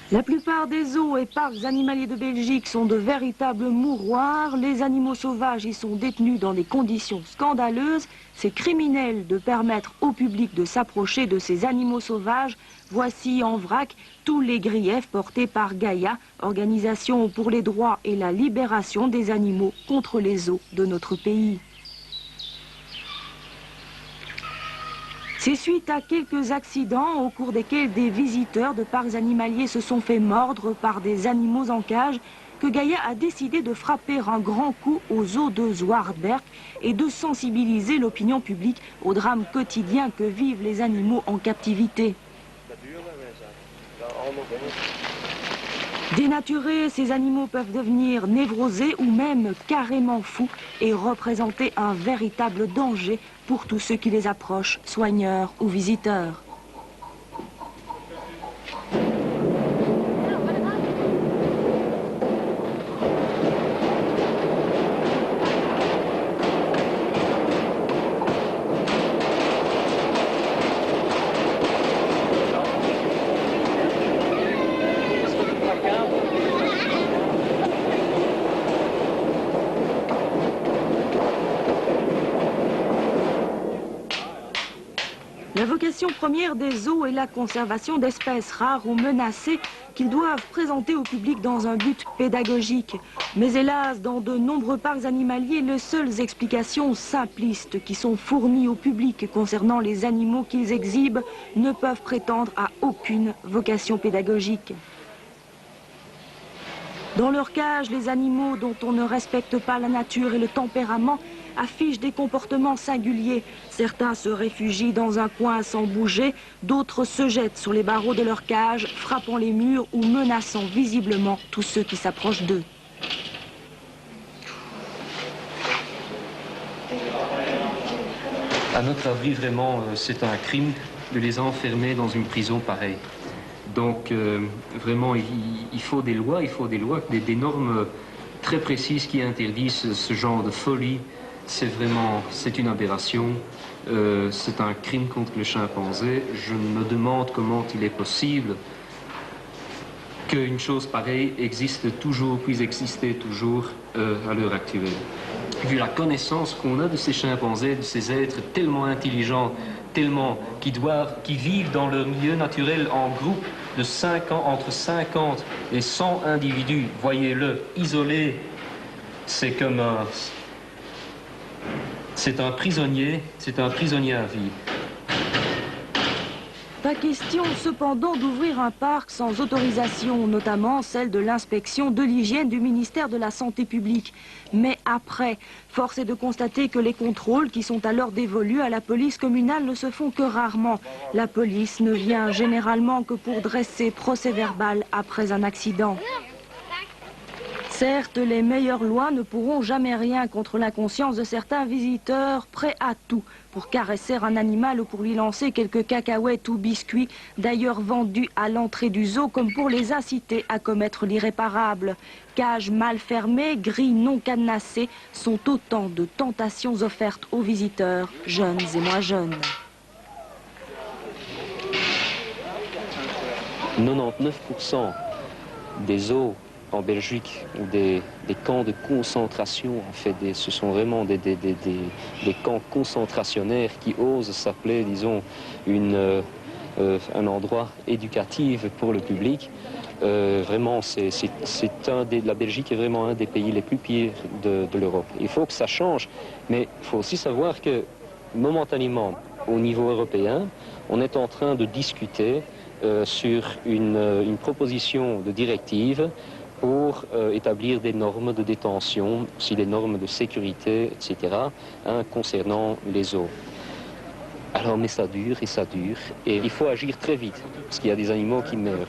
La plupart des zoos et parcs animaliers de Belgique sont de véritables mouroirs. Les animaux sauvages y sont détenus dans des conditions scandaleuses. C'est criminel de permettre au public de s'approcher de ces animaux sauvages. Voici en vrac tous les griefs portés par Gaïa, organisation pour les droits et la libération des animaux contre les zoos de notre pays. C'est suite à quelques accidents au cours desquels des visiteurs de parcs animaliers se sont fait mordre par des animaux en cage que Gaïa a décidé de frapper un grand coup aux zoo de Zwaardberg et de sensibiliser l'opinion publique au drame quotidien que vivent les animaux en captivité. Dénaturés, ces animaux peuvent devenir névrosés ou même carrément fous et représenter un véritable danger pour tous ceux qui les approchent, soigneurs ou visiteurs. La vocation première des zoos est la conservation d'espèces rares ou menacées qu'ils doivent présenter au public dans un but pédagogique. Mais hélas, dans de nombreux parcs animaliers, les seules explications simplistes qui sont fournies au public concernant les animaux qu'ils exhibent ne peuvent prétendre à aucune vocation pédagogique. Dans leur cage, les animaux dont on ne respecte pas la nature et le tempérament affichent des comportements singuliers. Certains se réfugient dans un coin sans bouger, d'autres se jettent sur les barreaux de leur cage, frappant les murs ou menaçant visiblement tous ceux qui s'approchent d'eux. À notre avis, vraiment, c'est un crime de les enfermer dans une prison pareille. Donc, vraiment, il faut des lois, des normes très précises qui interdisent ce genre de folie. C'est une aberration, c'est un crime contre le chimpanzé. Je me demande comment il est possible qu'une chose pareille existe toujours, puisse exister toujours à l'heure actuelle. Vu la connaissance qu'on a de ces chimpanzés, de ces êtres tellement intelligents, qui vivent dans leur milieu naturel en groupe de entre 50 et 100 individus, voyez-le, isolés, c'est un prisonnier à vie. Pas question cependant d'ouvrir un parc sans autorisation, notamment celle de l'inspection de l'hygiène du ministère de la Santé publique. Mais après, force est de constater que les contrôles qui sont alors dévolus à la police communale ne se font que rarement. La police ne vient généralement que pour dresser procès-verbal après un accident. Certes, les meilleures lois ne pourront jamais rien contre l'inconscience de certains visiteurs prêts à tout pour caresser un animal ou pour lui lancer quelques cacahuètes ou biscuits, d'ailleurs vendus à l'entrée du zoo comme pour les inciter à commettre l'irréparable. Cages mal fermées, grilles non cadenassées sont autant de tentations offertes aux visiteurs, jeunes et moins jeunes. 99% des zoos en Belgique, ou des camps de concentration, en fait, ce sont vraiment des camps concentrationnaires qui osent s'appeler, disons, un endroit éducatif pour le public. Vraiment, la Belgique est vraiment un des pays les plus pires de l'Europe. Il faut que ça change, mais il faut aussi savoir que, momentanément, au niveau européen, on est en train de discuter sur une proposition de directive pour établir des normes de détention, aussi des normes de sécurité, etc., concernant les zoos. Alors, mais ça dure, et il faut agir très vite, parce qu'il y a des animaux qui meurent.